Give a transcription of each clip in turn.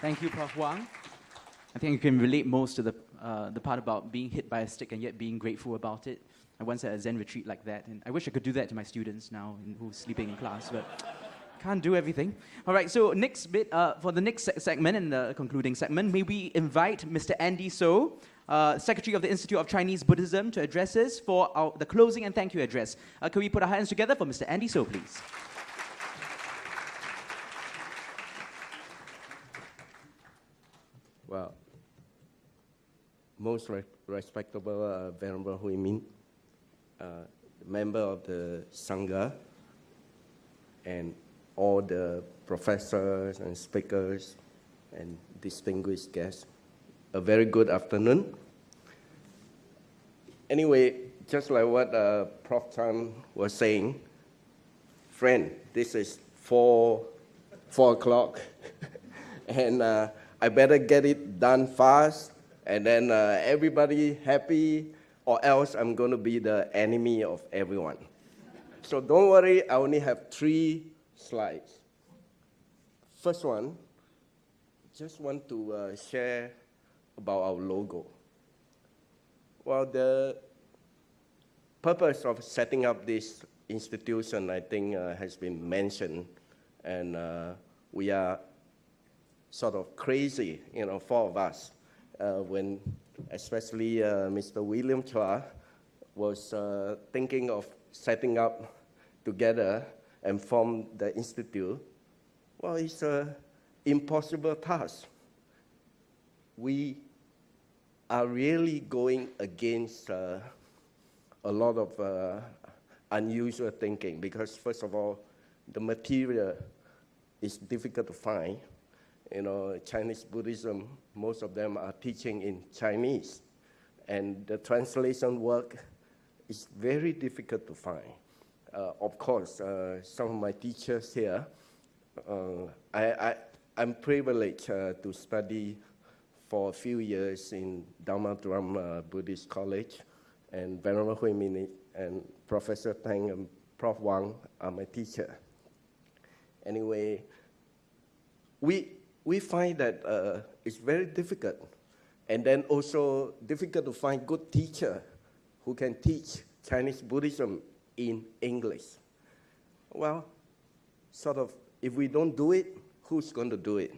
Thank you, Prof. Wang. I think you can relate most to the part about being hit by a stick and yet being grateful about it. I once had a Zen retreat like that, and I wish I could do that to my students now who's sleeping in class, but can't do everything. All right, so next bit, for the next segment and the concluding segment, may we invite Mr. Andy Soh, Secretary of the Institute of Chinese Buddhism, to address us for the closing and thank you address. Can we put our hands together for Mr. Andy Soh, please? Well, most respectable Venerable Hui Min, member of the Sangha, and all the professors and speakers and distinguished guests, a very good afternoon. Anyway, just like what Prof. Chan was saying, friend, this is 4 o'clock, and I better get it done fast, and then everybody happy, or else I'm going to be the enemy of everyone. So don't worry, I only have 3 slides. First one, just want to share about our logo. Well, the purpose of setting up this institution, I think, has been mentioned, and we are sort of crazy, 4 of us, when especially Mr. William Chua was thinking of setting up together and form the institute. Well, it's an impossible task. We are really going against a lot of unusual thinking because, first of all, the material is difficult to find. Chinese Buddhism, most of them are teaching in Chinese, and the translation work is very difficult to find. Of course, some of my teachers here, I'm privileged to study for a few years in Dharma Drum Buddhist College, and Venerable Hui Min and Professor Tang and Prof. Wang are my teacher. Anyway, we find that it's very difficult, and then also difficult to find good teacher who can teach Chinese Buddhism in English. Well, sort of, if we don't do it, who's going to do it?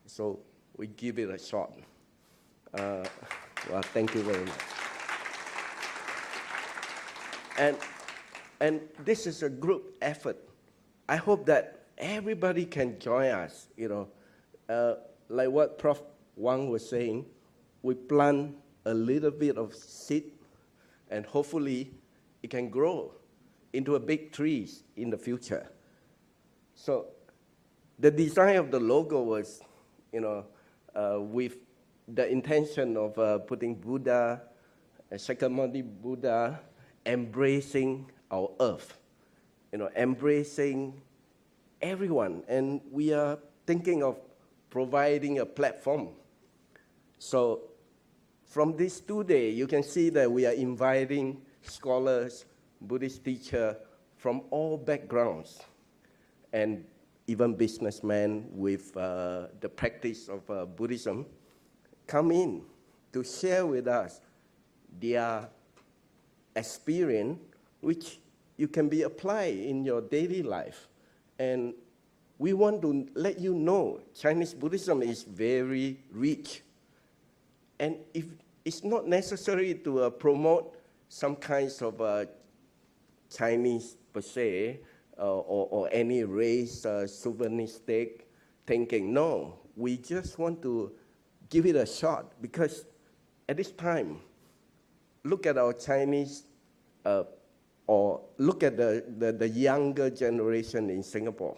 So we give it a shot. Well, thank you very much. And this is a group effort. I hope that everybody can join us, like what Prof. Wang was saying, we plant a little bit of seed, and hopefully it can grow into a big trees in the future. So the design of the logo was, with the intention of putting Buddha, Shakyamuni Buddha, embracing our earth, embracing everyone, and we are thinking of providing a platform. So from this 2 days, you can see that we are inviting scholars, Buddhist teachers from all backgrounds, and even businessmen with the practice of Buddhism come in to share with us their experience, which you can be applied in your daily life. And we want to let you know Chinese Buddhism is very rich. And if it's not necessary to promote some kinds of Chinese per se, or any race chauvinistic thinking. No, we just want to give it a shot because at this time, look at our Chinese, or look at the younger generation in Singapore.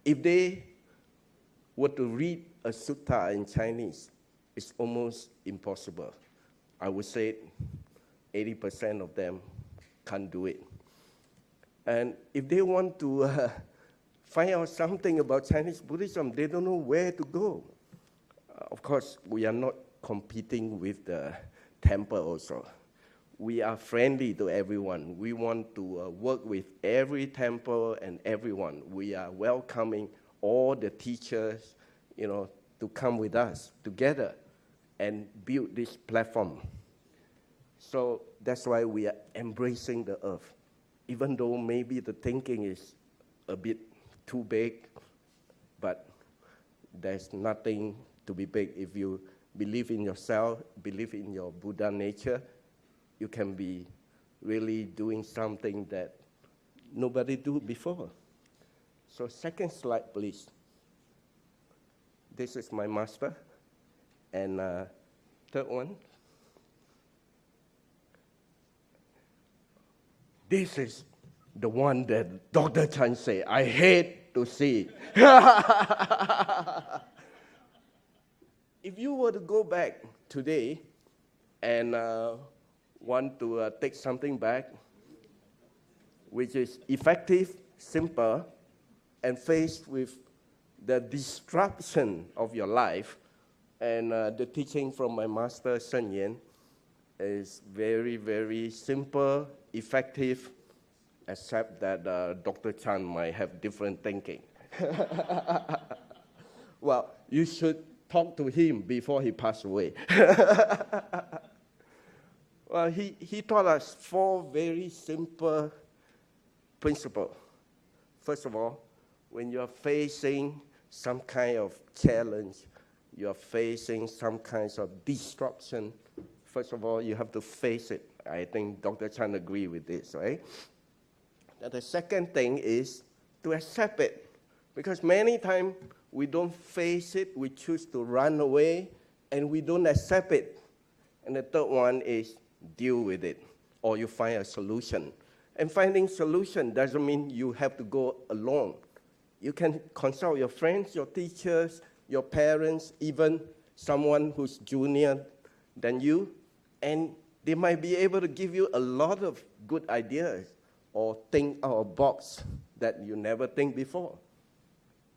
If they were to read a sutta in Chinese, it's almost impossible. I would say 80% of them can't do it. And if they want to find out something about Chinese Buddhism, they don't know where to go. Of course, we are not competing with the temple also. We are friendly to everyone. We want to work with every temple and everyone. We are welcoming all the teachers, to come with us together and build this platform. So that's why we are embracing the earth. Even though maybe the thinking is a bit too big, but there's nothing to be big. If you believe in yourself, believe in your Buddha nature, you can be really doing something that nobody do before. So second slide, please. This is my master. And third one. This is the one that Dr. Chan said, I hate to see. If you were to go back today and want to take something back, which is effective, simple, and faced with the disruption of your life, and the teaching from my master, Sun Yen, is very, very simple, effective, except that Dr. Chan might have different thinking. Well, you should talk to him before he passed away. Well, he taught us 4 very simple principles. First of all, when you're facing some kind of challenge, you're facing some kinds of disruption, first of all, you have to face it. I think Dr. Chan agrees with this, right? And the second thing is to accept it. Because many times we don't face it, we choose to run away, and we don't accept it. And the third one is deal with it, or you find a solution. And finding solution doesn't mean you have to go alone. You can consult your friends, your teachers, your parents, even someone who's junior than you, and they might be able to give you a lot of good ideas or think out of a box that you never think before.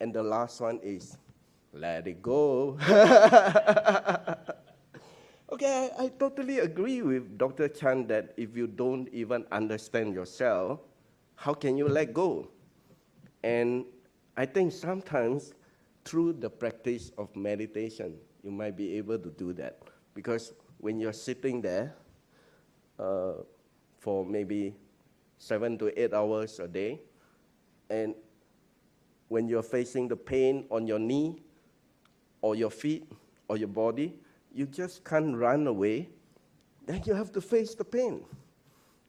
And the last one is let it go. Okay, I totally agree with Dr. Chan that if you don't even understand yourself, how can you let go? And I think sometimes through the practice of meditation, you might be able to do that. Because when you're sitting there for maybe 7 to 8 hours a day, and when you're facing the pain on your knee or your feet or your body, you just can't run away, then you have to face the pain.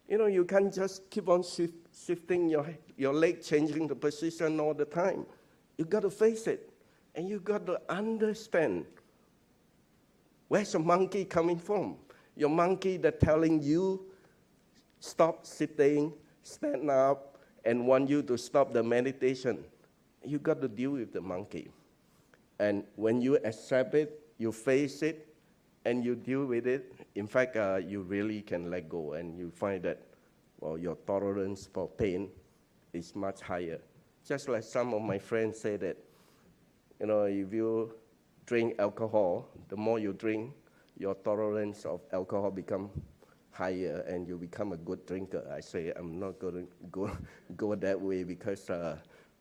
You can't just keep on shifting your leg, changing the position all the time. You got to face it, and you got to understand where's the monkey coming from. Your monkey that's telling you stop sitting, stand up, and want you to stop the meditation. You got to deal with the monkey. And when you accept it, you face it, and you deal with it, in fact, you really can let go, and you find that, well, your tolerance for pain is much higher. Just like some of my friends say that, if you drink alcohol, the more you drink, your tolerance of alcohol become higher, and you become a good drinker. I say I'm not going to go that way, because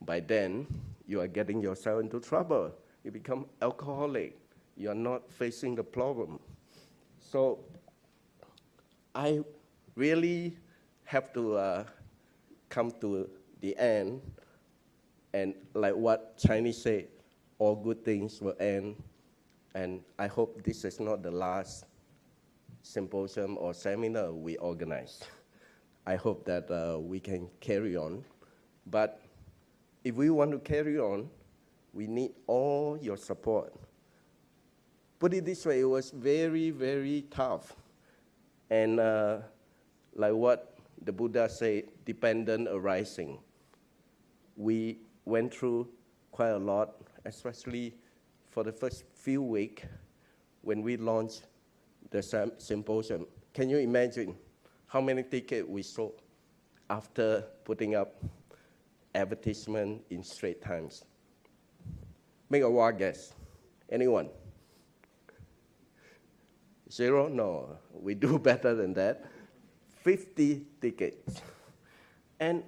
by then you are getting yourself into trouble. You become alcoholic. You are not facing the problem. So I really have to come to the end, and like what Chinese say, all good things will end. And I hope this is not the last symposium or seminar we organize. I hope that we can carry on. But if we want to carry on, we need all your support. Put it this way, it was very, very tough. And like what the Buddha said, dependent arising. We went through quite a lot, especially for the first few weeks when we launched the symposium. Can you imagine how many tickets we sold after putting up advertisement in Straits Times? Make a wild guess. Anyone? 0? No, we do better than that. 50 tickets. And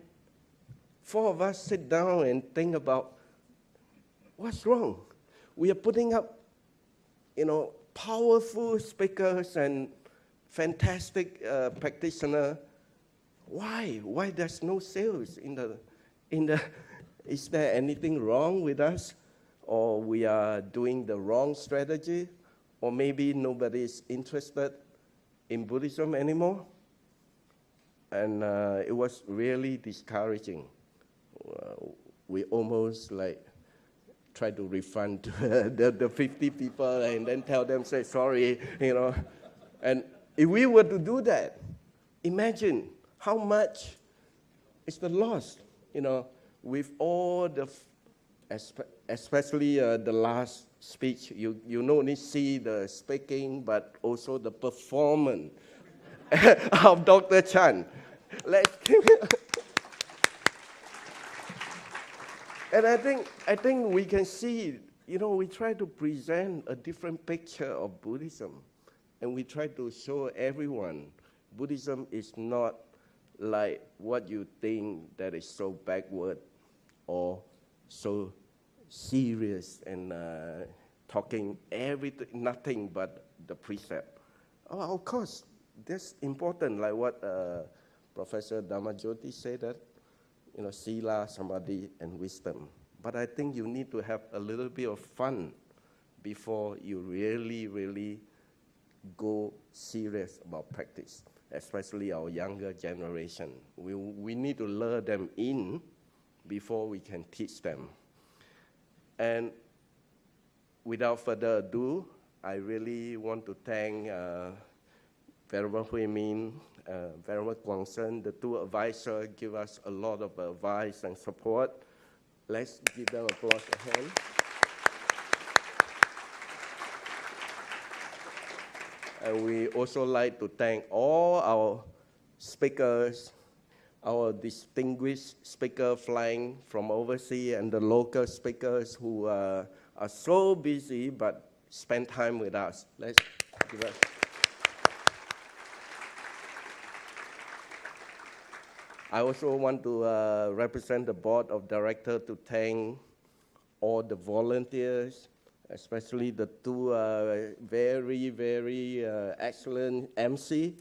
4 of us sit down and think about What's wrong? We are putting up, powerful speakers and fantastic practitioner. Why? Why there's no sales in the? Is there anything wrong with us, or we are doing the wrong strategy, or maybe nobody is interested in Buddhism anymore? And it was really discouraging. We almost try to refund the 50 people and then tell them, say sorry, And if we were to do that, imagine how much is the loss, with all the, especially the last speech, you not only see the speaking, but also the performance of Dr. Chan. Let's give it. And I think we can see, we try to present a different picture of Buddhism, and we try to show everyone Buddhism is not like what you think that is so backward or so serious and talking everything, nothing but the precept. Oh, of course, that's important, like what Professor Dhamajyoti said, that sila, samadhi, and wisdom. But I think you need to have a little bit of fun before you really, really go serious about practice, especially our younger generation. We need to lure them in before we can teach them. And without further ado, I really want to thank Venerable Hui Min, Venerable Guang Sen, the two advisors give us a lot of advice and support. Let's give them applause a hand. And we also like to thank all our speakers, our distinguished speakers flying from overseas, and the local speakers who are so busy but spend time with us. Let's give us. I also want to represent the board of directors to thank all the volunteers, especially the two very, very excellent MC.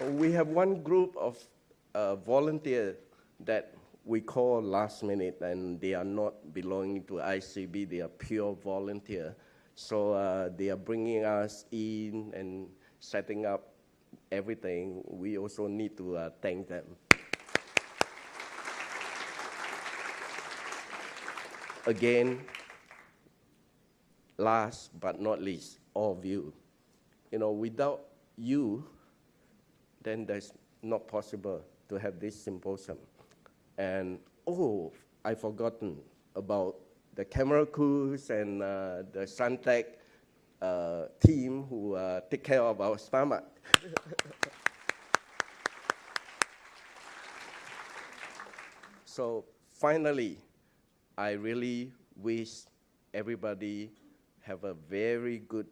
We have one group of volunteers that we call last minute, and they are not belonging to ICB, they are pure volunteer. So they are bringing us in and setting up everything. We also need to thank them. Again, last but not least, all of you. Without you, then there's not possible to have this symposium. And I've forgotten about the camera crews and the Suntec team who take care of our stomach. So finally, I really wish everybody have a very good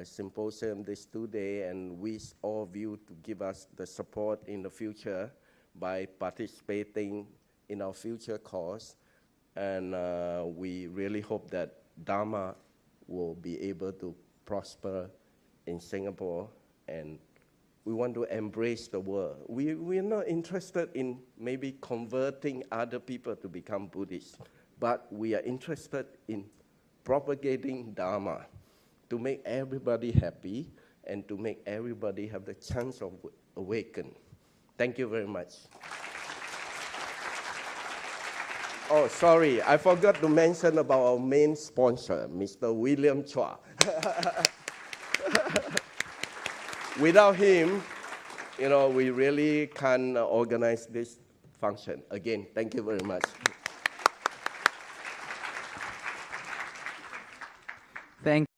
symposium this 2 days, and wish all of you to give us the support in the future by participating in our future course. And we really hope that Dharma will be able to prosper in Singapore, and we want to embrace the world. We're not interested in maybe converting other people to become Buddhists, but we are interested in propagating Dharma to make everybody happy and to make everybody have the chance of awaken. Thank you very much. Oh, sorry, I forgot to mention about our main sponsor, Mr. William Chua. Without him, we really can't organize this function. Again, thank you very much. Thank